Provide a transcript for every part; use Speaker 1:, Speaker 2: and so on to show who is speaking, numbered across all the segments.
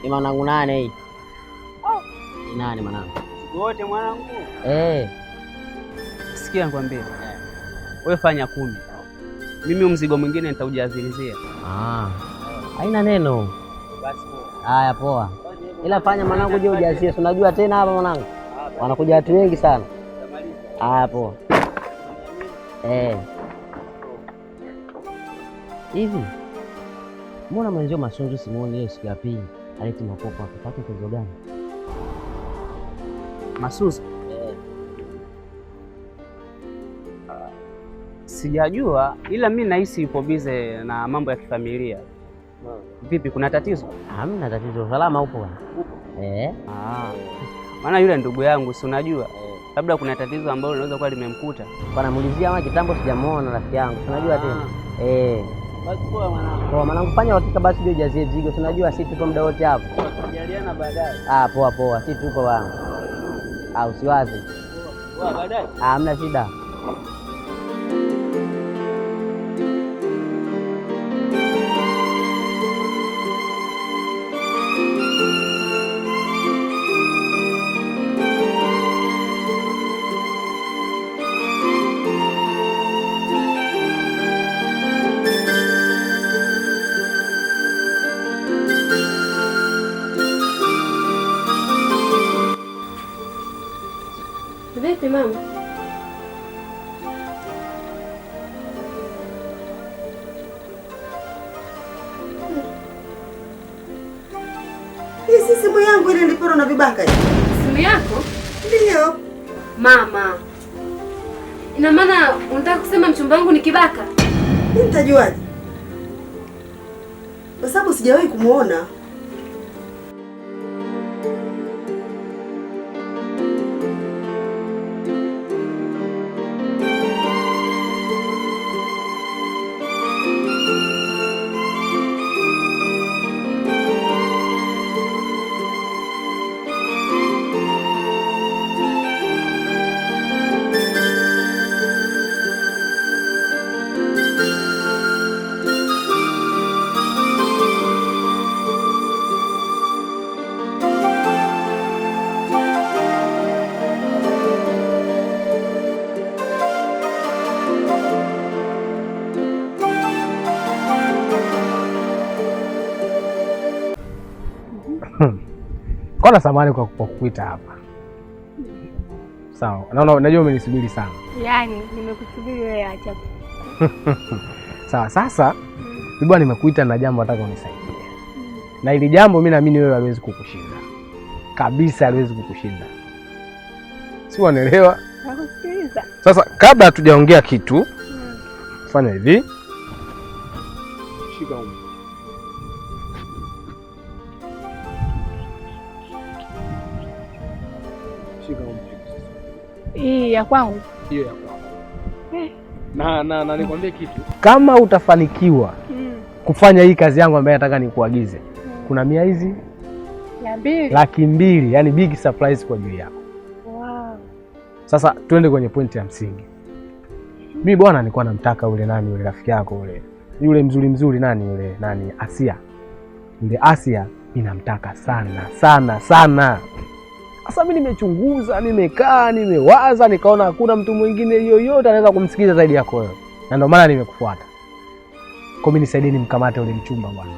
Speaker 1: Ni mwanangu 8 hii. Ni 8 mwanangu.
Speaker 2: Wote mwanangu? Sikia nikwambie. Wewe fanya 10. Mimi mzigo mwingine nitaujazilizia.
Speaker 1: Haina neno.
Speaker 2: Basi poa.
Speaker 1: Haya poa. Ila fanya mwanangu je ujazie. Unajua tena hapa mwanangu. Wanakuja watu wengi sana. Haya poa. Hivi. Mbona mwenzio Masunzu simuoni leo siku ya pili? Aleti mapopo akapata tatizo gani?
Speaker 2: Masunzu? Sijajua, ila mimi nahisi yupo bize na mambo ya kifamilia. Vipi, kuna tatizo?
Speaker 1: Hamna tatizo, usalama upo bwana.
Speaker 2: Maana yule ndugu yangu si unajua? Labda kuna tatizo ambalo linaweza kuwa limemkuta.
Speaker 1: Wanamuulizia mama kitambo sijamuona rafiki yangu. Unajua tena?
Speaker 2: Basi poa mwanangu.
Speaker 1: Poa mwanangu, fanya hakika basi ndio ujazie mzigo. Unajua sisi tupo muda wote hapo.
Speaker 2: Tutajaliana baadaye.
Speaker 1: Poa poa, sisi tupo bwana. Usiwaze.
Speaker 2: Poa baadaye.
Speaker 1: Hamna shida.
Speaker 3: Vipi mama?
Speaker 4: Hii si simu yangu ile nilipora na vibaka hivi.
Speaker 3: Simu yako?
Speaker 4: Ndio.
Speaker 3: Mama. Ina maana unataka kusema mchumba wangu ni kibaka?
Speaker 4: Nitajuaje? Kwa sababu sijawahi kumuona.
Speaker 5: Kona samani kwa kukuita hapa. Sawa. Naona najua umenisubiri sana.
Speaker 3: Yaani nimekusubiri wewe acha.
Speaker 5: Sawa, sasa bwana nimekuita na jambo nataka unisaidie. Na hili jambo mimi naamini wewe haliwezi kukushinda. Kabisa haliwezi kukushinda. Si unaelewa?
Speaker 3: Nakusikiliza.
Speaker 5: Sasa kabla hatujaongea kitu, fanya hivi. Shika huko.
Speaker 3: Hii ya kwangu.
Speaker 5: Hiyo ya kwangu. Na nikwambie kitu. Kama utafanikiwa kufanya hii kazi yangu ambayo nataka nikuagize, kuna mia hizi 200,000, yani big surprise kwa ajili yako.
Speaker 3: Wow.
Speaker 5: Sasa twende kwenye pointi ya msingi. Mimi bwana nilikuwa namtaka yule nani yule rafiki yako yule mzuri nani yule nani Asia. Yule Asia ninamtaka sana. Sasa mimi nimechunguza, nimekaa, nimewaza, nikaona hakuna mtu mwingine yoyote anaweza kumsikiza zaidi yako wewe. Na ndio maana nimekufuata. Kwa mimi nisaidie nimkamate yule mchumba bwana.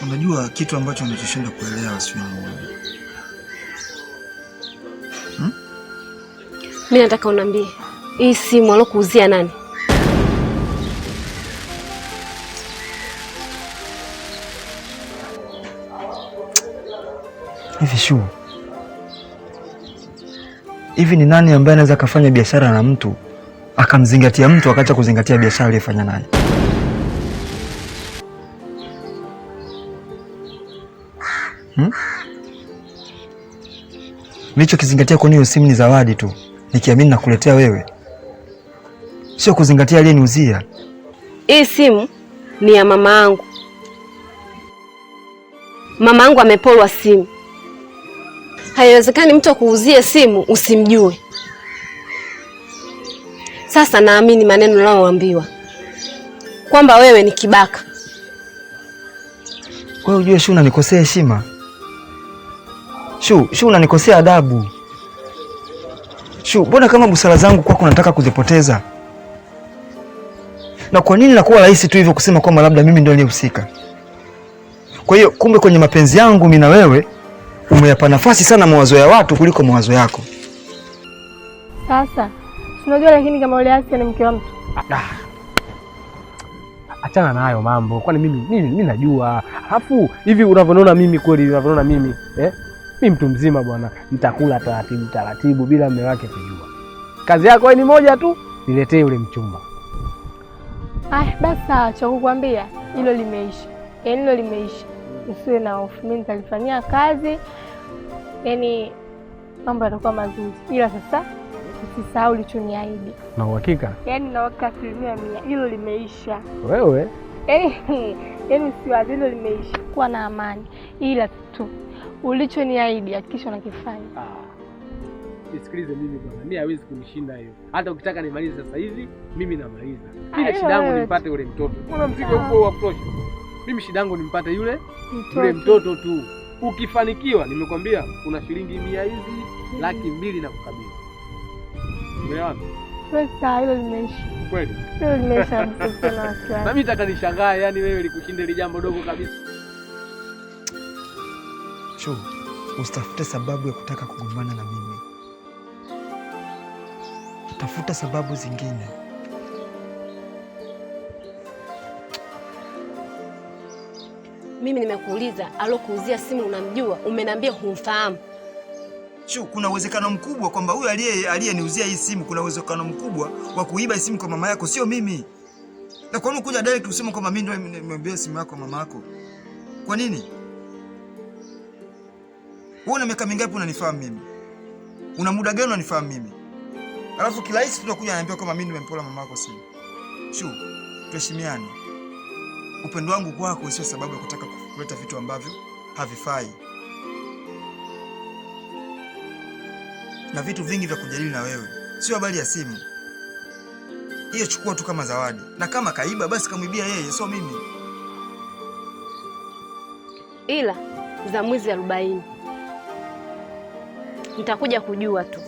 Speaker 6: Unajua kitu ambacho unachoshinda kuelewa sio wewe.
Speaker 3: Mimi nataka uniambie, hii simu alokuuzia nani?
Speaker 6: Hivi shu. Hivi ni nani ambaye anaweza kufanya biashara na mtu akamzingatia mtu akaacha kuzingatia biashara aliyofanya naye? Nilichokizingatia kwa hiyo simu ni zawadi tu, nikiamini nakuletea wewe, sio kuzingatia aliyeniuzia.
Speaker 3: Hii simu ni ya mama yangu. Mama yangu amepolwa simu. Haiwezekani mtu akuuzie simu usimjue. Sasa naamini maneno unayoambiwa kwamba wewe ni kibaka.
Speaker 6: Wewe ujue Shu unanikosea heshima. Shu unanikosea adabu. Shu, mbona kama busara zangu kwako nataka kuzipoteza? Na kwa nini nakuwa rahisi tu hivyo kusema kwamba labda mimi ndio nilihusika? Kwa hiyo kumbe kwenye mapenzi yangu mimi na wewe umeyapa nafasi sana mawazo ya watu kuliko mawazo yako.
Speaker 7: Sasa unajua, lakini kama ule Asia ni mke wa mtu.
Speaker 5: Achana na hayo mambo. Kwani mimi najua. Alafu hivi unavyoniona mimi kweli, unavyoniona mimi mimi mtu mzima bwana, nitakula taratibu bila mume wake kujua. Kazi yako ni moja tu, niletee yule mchumba.
Speaker 7: Basi sawa, cha kukwambia hilo limeisha. Yaani hilo limeisha. Usiwe na hofu, mimi nitalifanyia kazi. Yaani mambo yatakuwa mazuri. Ila sasa usisahau ulichoniahidi.
Speaker 5: Na uhakika?
Speaker 7: Yaani na uhakika 100%. Hilo limeisha.
Speaker 5: Wewe?
Speaker 7: Yaani usiwaze, hilo limeisha. Kuwa na amani. Ila tu ulichoniahidi hakikisha unakifanya.
Speaker 5: Nisikilize mimi bwana. Mimi hawezi kunishinda hiyo. Hata ukitaka nimalize sasa hivi, mimi namaliza. Mimi shida yangu nimpate yule mtoto. Mbona mzigo uko wa kutosha? Mimi shida yangu nimpate yule mtoto tu. Ukifanikiwa nimekwambia kuna shilingi 100 hizi, 200,000 na kukabidhi. Umeona?
Speaker 7: Sasa hilo limeisha.
Speaker 5: Kweli?
Speaker 7: Hilo limeisha kabisa.
Speaker 5: Na mimi nataka nishangae, yani wewe likushinda ile jambo dogo kabisa.
Speaker 6: Shu, usitafute sababu ya kutaka kugombana na mimi. Tafuta sababu zingine.
Speaker 3: Mimi nimekuuliza alokuuzia simu unamjua, umeniambia humfahamu.
Speaker 6: Shu, kuna uwezekano mkubwa kwamba huyu aliyeniuzia hii simu, kuna uwezekano mkubwa wa kuiba hii simu kwa mama yako, sio mimi. Na kwa nini kuja direct useme kwamba mimi ndio nimemwambia simu yako mama yako? Kwa nini? Wewe una miaka mingapi unanifahamu mimi? Una muda gani unanifahamu mimi? Alafu kila hisi tunakuja ananiambia kwamba mimi nimempola mama yako simu. Shu, tuheshimiane. Upendo wangu kwako sio sababu ya kutaka kuleta vitu ambavyo havifai. Na vitu vingi vya kujadili na wewe. Sio habari ya simu. Hiyo chukua tu kama zawadi. Na kama kaiba basi kamwibia yeye, sio mimi.
Speaker 3: Ila za mwezi 40 nitakuja kujua tu.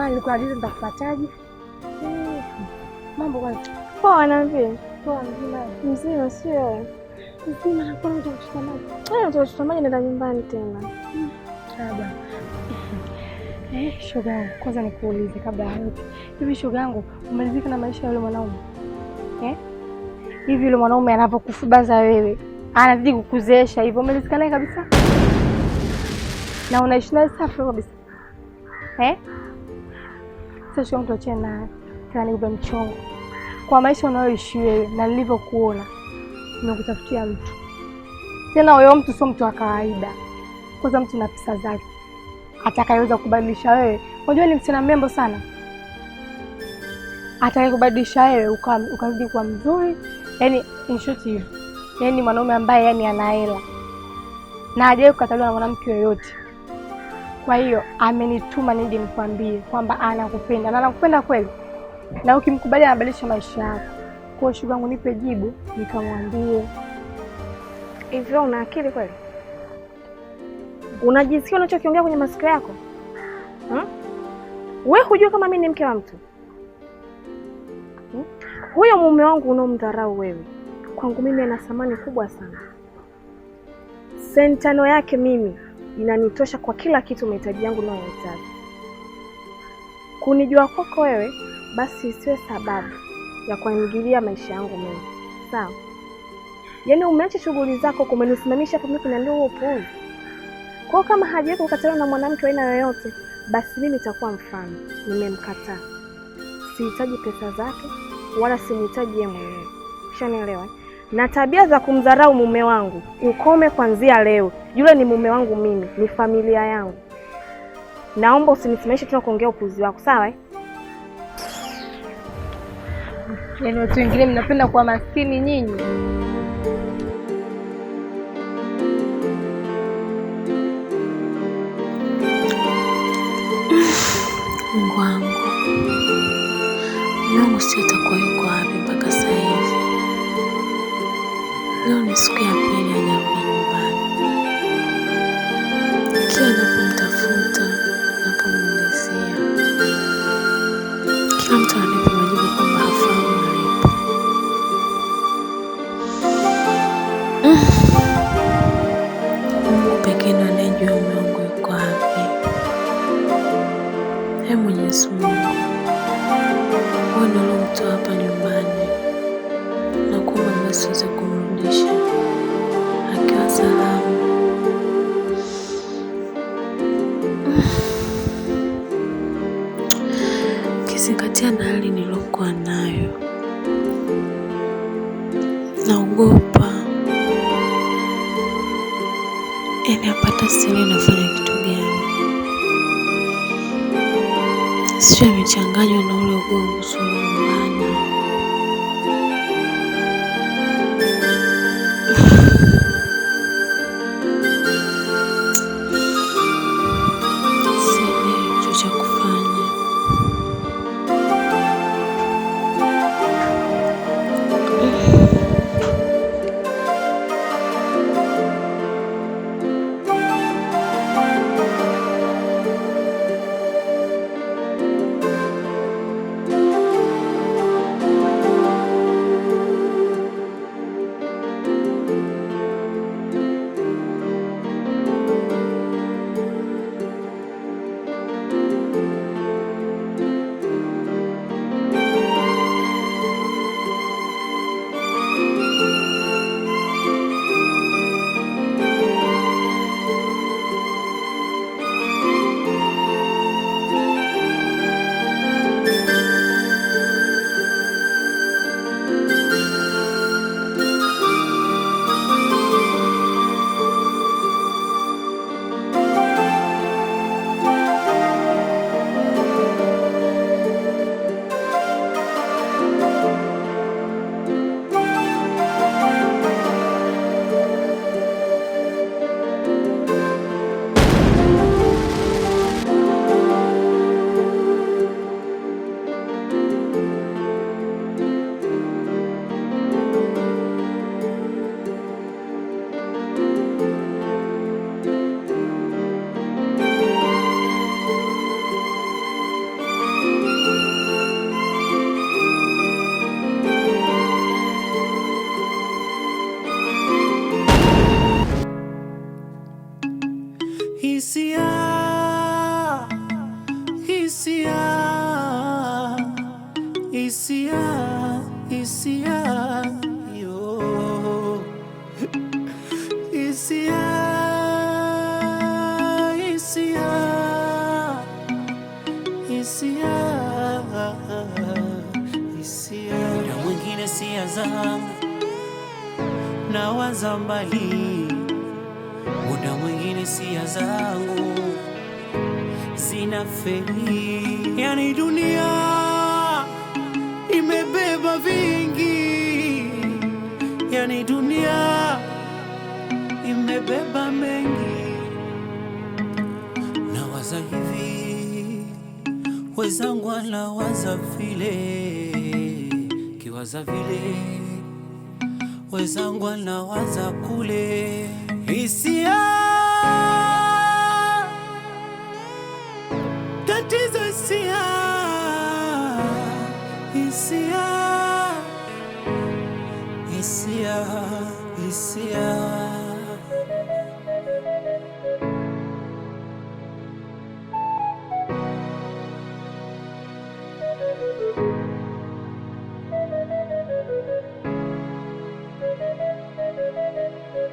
Speaker 7: maana nilikuwa najua nitakupataje. Mambo kwanza. Poa na vipi? Poa mzima. Mzima sio? Mzima na kwa nini unachukua maji? Wewe unachukua maji nenda nyumbani tena. Sawa. Shoga yangu, kwanza nikuulize kabla ya yote. Hivi shoga yangu, umeridhika na maisha ya yule mwanaume? Hivi yule mwanaume anapokufubaza wewe, anazidi kukuzeesha hivyo, umeridhika naye kabisa? Na unaishi naye safi kabisa? Sasa shoga, tuachane naye. Tena nikupe mchongo. Kwa maisha unayoishi wewe na nilivyokuona, nimekutafutia mtu. Tena huyo mtu sio mtu wa kawaida. Kwanza mtu na pesa zake. Atakayeweza kubadilisha wewe. Unajua ni msichana mrembo sana. Atakayekubadilisha wewe ukarudi kuwa mzuri. Yaani in short hivi. Yaani mwanaume ambaye yani ana hela. Na hajawahi kukataliwa na mwanamke yoyote. Kwa hiyo amenituma nije nikwambie kwamba anakupenda. Na anakupenda kweli. Na ukimkubali anabadilisha maisha yako. Kwa shoga yangu nipe jibu nikamwambie.
Speaker 8: Hivyo una akili kweli? Unajisikia unachokiongea kwenye masikio yako? Wewe hujua kama mimi ni mke wa mtu? Huyo mume wangu unaomdharau wewe, kwangu mimi ana thamani kubwa sana. Sentano yake mimi inanitosha kwa kila kitu mahitaji yangu nayohitaji. Kunijua kwako wewe basi isiwe sababu ya kuingilia maisha yangu mimi. Sawa? Yaani umeacha shughuli zako kumenisimamisha hapa mimi kuniambia huo upuuzi. Kwa kama hajawahi kukataliwa na mwanamke aina yoyote, basi mimi nitakuwa mfano. Nimemkataa. Sihitaji pesa zake wala simhitaji yeye mwenyewe. Ushanielewa? Na tabia za kumdharau mume wangu ukome kuanzia leo. Yule ni mume wangu mimi, ni familia yangu. Naomba usinisimamishe tena kuongea upuuzi wako, sawa?
Speaker 7: Yaani watu wengine mnapenda kuwa maskini nyinyi.
Speaker 9: Mungu wangu, Mungu si atakuwa yuko wapi mpaka sasa hivi? Leo ni siku ya pili hajarudi nyumbani. Kila napomtafuta, napomuulizia, kila mtu ananipa majibu kwamba hafahamu alipo. Mungu pekee ndiye anayejua mume wangu yuko wapi. Mwenyezi Mungu, wewe ndio ulimtoa hapa nyumbani na kuomba basi uweze kumrudisha akiwa salama. Ukizingatia na hali nilokuwa nayo, naogopa yaani apata siri nafanya kitu gani. Sio amechanganywa na ule ugonjwa usumbana. Sina kitu cha kufanya.
Speaker 10: hisia, hisia, yo, hisia, hisia, hisia, hisia. Na mwingine sia zangu nawaza mbali, muda mwingine sia zangu zinafeli. Yani dunia imebeba vingi, yani dunia imebeba mengi. Nawaza hivi, wezangu wanawaza vile, kiwaza vile, wezangu wanawaza kule. Hisia, tatizo hisia, hisia, hisia, hisia.